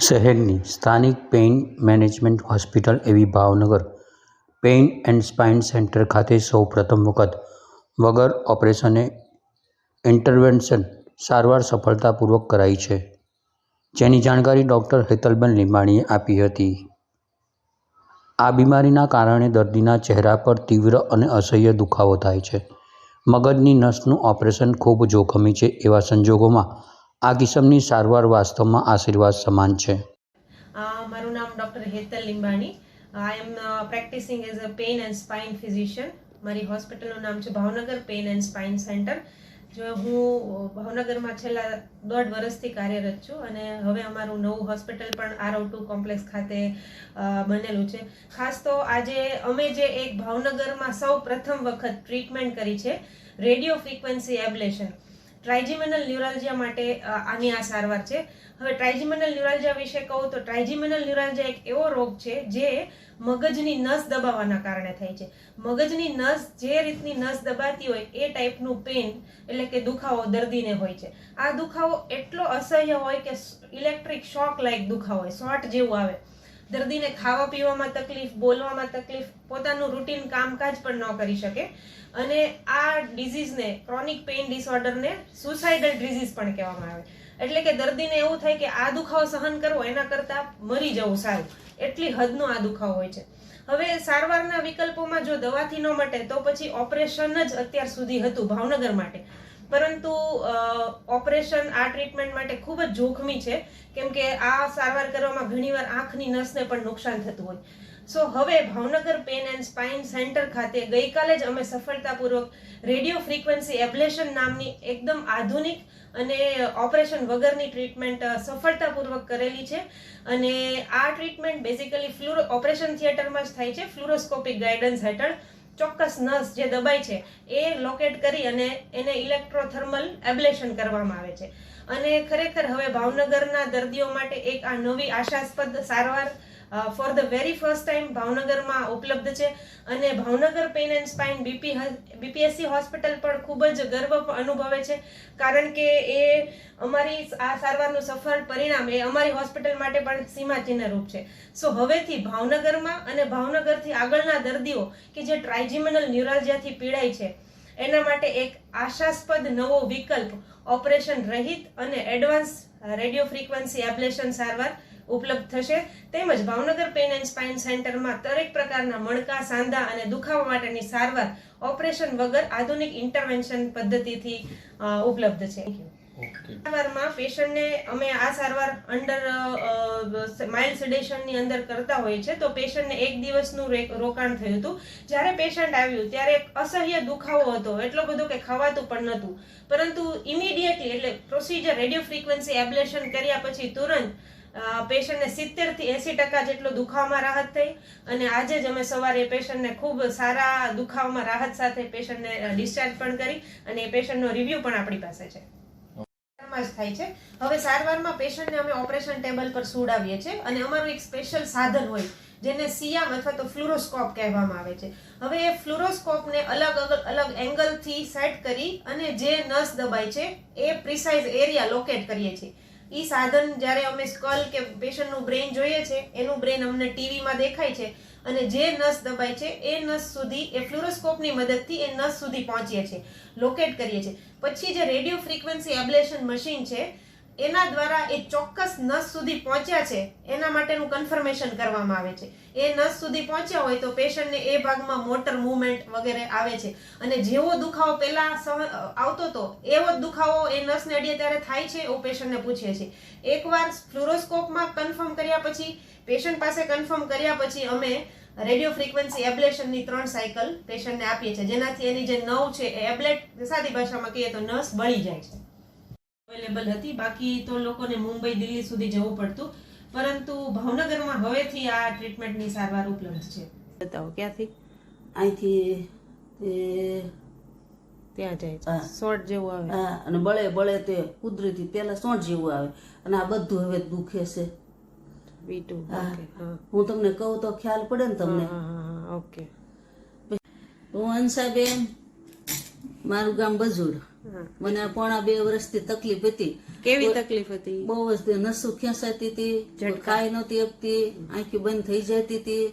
શહેરની સ્થાનિક pain management hospital એવી Bhavnagar pain and spine centre ખાતે સૌ પ્રથમ વખત વગર ઓપરેશને ઇન્ટરવેન્શન સારવાર સફળતાપૂર્વક કરાઈ છે, જેની જાણકારી ડૉક્ટર હેતલબેન લીંબાણીએ આપી હતી. આ બીમારીના કારણે દર્દીના ચહેરા પર તીવ્ર અને અસહ્ય દુખાવો થાય છે. મગજની નસનું ઓપરેશન ખૂબ જોખમી છે. એવા સંજોગોમાં આ કિસ્મની સારવાર વાસ્તવમાં આશીર્વાદ સમાન છે. મારું નામ doctor Hetal Limbani. I am practising as a pain and spine physician. મારી હોસ્પિટલનું નામ છે Bhavnagar pain and spine centre. જો હું ભાવનગરમાં છેલ્લા 1.5 વર્ષથી કાર્યરત છું અને હવે અમારું નવું હોસ્પિટલ પણ RO2 કોમ્પ્લેક્સ ખાતે બનેલું છે. ખાસ તો આજે અમે જે એક ભાવનગરમાં સૌ પ્રથમ વખત ટ્રીટમેન્ટ કરી છે, રેડિયો ફ્રીક્વન્સી એબ્લેશન. ટ્રાઇજેમિનલ ન્યુરાલ્જિયા માટે આની આ સારવાર છે. હવે ટ્રાઇજેમિનલ ન્યુરાલ્જિયા વિશે કહું તો ટ્રાઇજેમિનલ ન્યુરાલ્જિયા એક એવો રોગ છે જે મગજની નસ દબાવવાના કારણે થાય છે. મગજની નસ જે રીતની નસ દબાતી હોય એ ટાઈપનું પેઇન એટલે કે દુખાવો દર્દીને હોય છે. આ દુખાવો એટલો અસહ્ય હોય કે ઇલેક્ટ્રિક શોક લાઈક દુખાવો હોય, શોર્ટ જેવું આવે. દર્દીને ખાવા પીવામાં તકલીફ, બોલવામાં તકલીફ, પોતાનું રૂટીન કામકાજ પણ ન કરી શકે. અને આ ડિઝીઝને, ક્રોનિક પેઇન ડિસઓર્ડરને સુસાઇડલ ડિઝીઝ પણ કહેવામાં આવે. એટલે કે દર્દીને એવું થાય કે આ દુખાવો સહન કરવો એના કરતાં મરી જવું સારું, એટલી હદનો આ દુખાવો હોય છે. હવે સારવારના વિકલ્પોમાં જો દવાથી ન મટે તો પછી ઓપરેશન જ અત્યાર સુધી હતું ભાવનગર માટે. પરંતુ ઓપરેશન આ ટ્રીટમેન્ટ માટે ખૂબ જ જોખમી છે, કેમ કે આ સારવાર કરવામાં ઘણીવાર આંખની નસને પણ નુકસાન થતું હોય. સો હવે Bhavnagar pain and spine centre ખાતે ગઈકાલે જ અમે સફળતાપૂર્વક રેડિયો ફ્રીક્વન્સી એબ્લેશન નામની એકદમ આધુનિક અને ઓપરેશન વગરની ટ્રીટમેન્ટ સફળતાપૂર્વક કરેલી છે. અને આ ટ્રીટમેન્ટ બેઝિકલી ઓપરેશન થિયેટરમાં જ થાય છે. ફ્લુરોસ્કોપિક ગાઈડન્સ હેઠળ ચોક્કસ નસ જે દબાઈ છે એ લોકેટ કરી અને એને ઇલેક્ટ્રોથર્મલ એબ્લેશન કરવામાં આવે છે. અને ખરેખર હવે ભાવનગરના દર્દીઓ માટે એક આ નવી આશાસ્પદ સારવાર for the very first time ભાવનગરમાં ઉપલબ્ધ છે. અને Bhavnagar pain and spine BPSC hospital પણ ખૂબ જ ગર્વ અનુભવે છે, કારણ કે એ અમારી આ સારવારનું સફળ પરિણામ એ અમારી હોસ્પિટલ માટે પણ સીમાચિહ્નરૂપ છે. સો હવેથી ભાવનગરમાં અને ભાવનગરથી આગળના દર્દીઓ કે જે ટ્રાઇજેમિનલ ન્યુરાલ્જિયાથી પીડાય છે એના માટે એક આશાસ્પદ નવો વિકલ્પ ઓપરેશન રહિત અને એડવાન્સ રેડિયો ફ્રીક્વન્સી એબ્લેશન સારવાર ઉપલબ્ધ થશે. તેમજ ભાવનગર પેઇન એન્ડ સ્પાઇન સેન્ટરમાં દરેક પ્રકારના મણકા, સાંધા અને દુખાવા માટેની સારવાર ઓપરેશન વગર આધુનિક ઇન્ટરવેન્શન પદ્ધતિથી ઉપલબ્ધ છે. સારવારમાં પેશન્ટને અમે આ સારવાર અંડર માઇલ્ડ સેડેશનની અંદર કરતા હોઈએ છીએ. તો પેશન્ટને 1 દિવસનું રોકાણ થયું હતું. જ્યારે પેશન્ટ આવ્યું ત્યારે અસહ્ય દુખાવો હતો, એટલો બધો કે ખવાતું પણ નહોતું. પરંતુ ઇમિડિયેટલી એટલે પ્રોસિજર રેડિયો ફ્રીક્વન્સી એબ્લેશન કર્યા પછી તુરંત પેશન્ટને 70 થી 80% જેટલો દુખાવામાં રાહત થઈ. અને આજે જ અમે સવારે પેશન્ટને ખૂબ સારા દુખાવામાં રાહત સાથે પેશન્ટને ડિસ્ચાર્જ પણ કરી અને એ પેશન્ટનો રિવ્યુ પણ આપણી પાસે છે. થાય છે. હવે સારવારમાં પેશન્ટને અમે ઓપરેશન ટેબલ પર સુવડાવીએ છીએ અને અમારું એક સ્પેશિયલ સાધન હોય જેને સિયામ અથવા તો ફ્લુરોસ્કોપ કહેવામાં આવે છે. હવે એ ફ્લુરોસ્કોપને અલગ એંગલથી સેટ કરી અને જે નસ દબાય છે એ પ્રિસાઇઝ એરિયા લોકેટ કરીએ છીએ. એ સાધન જ્યારે અમે સ્કલ કે પેશન્ટનું બ્રેઇન જોઈએ છે, એનું બ્રેઇન અમને ટીવીમાં દેખાય છે અને જે નસ દબાય છે એ નસ સુધી એ ફ્લુરોસ્કોપની મદદથી એ નસ સુધી પહોંચીએ છીએ, લોકેટ કરીએ છીએ. પછી જે રેડિયો ફ્રીક્વન્સી એબ્લેશન મશીન છે એના દ્વારા એ ચોક્કસ નસ સુધી પહોંચ્યા છે એના માટેનું કન્ફર્મેશન કરવામાં આવે છે. એ નસ સુધી પહોંચ્યા હોય તો પેશન્ટને એ ભાગમાં મોટર મૂવમેન્ટ વગેરે આવે છે અને જેવો દુખાવો પહેલા આવતો હતો એવો જ દુખાવો એ નસને અડીએ ત્યારે થાય છે એવું પેશન્ટને પૂછીએ છીએ. એકવાર ફ્લુરોસ્કોપમાં કન્ફર્મ કર્યા પછી, પેશન્ટ પાસે કન્ફર્મ કર્યા પછી અમે રેડિયો ફ્રીક્વન્સી એબ્લેશનની 3 સાયકલ પેશન્ટને આપીએ છીએ, જેનાથી એની જે નવ છે એ એબ્લેટ, સાદી ભાષામાં કહીએ તો નસ બળી જાય છે. અવેલેબલ હતી. બાકી તો લોકોને મુંબઈ, દિલ્હી સુધી જવું પડતું, પરંતુ ભાવનગરમાં હવેથી આ ટ્રીટમેન્ટની સારવાર ઉપલબ્ધ છે. બતાવો ક્યાંથી? અહીંથી ત્યાં જાય છે, શોર્ટ જેવું આવે. હા, અને બળે તે કુદરતી પેલા સોંટ જેવું આવે અને આ બધું હવે દુખે છે. V2. હું તમને કહું તો ખ્યાલ પડે ને તમને. ઓકે. હું હંસાબેન, મારું ગામ બજુડ. મને આ પોણા 2 વર્ષથી તકલીફ હતી. કેવી તકલીફ હતી? બહુ જ તે નસું ખેંચાતી હતી, ખાઈ નહોતી આપતી, આંખી બંધ થઈ જતી હતી.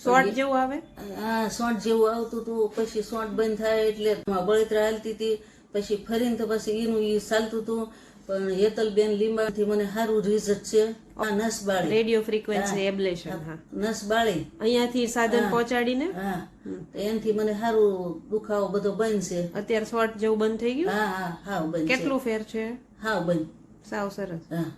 શોર્ટ જેવું આવે? હા, સોંટ જેવું આવતું હતું. પછી સોંટ બંધ થાય એટલે બળતરા હાલતી હતી. પછી ફરીને તો પછી એનું ઈ ચાલતું હતું. પણ હેતલબેન લીંબાથી મને સારું રિઝલ્ટ છે. આ નસ બાળી, રેડિયો ફ્રીક્વન્સી એબ્લેશન. હા, નસ બાળી અહીંયાથી સાધન પહોંચાડીને. હા, તો એનાથી મને સારું દુખાવો બધો બંધ છે. અત્યારે શોર્ટ જેવું બંધ થઈ ગયું? હા હા, હાવ બંધ છે. કેટલું ફેર છે? હાવ બંધ. સાવ સરસ. હા.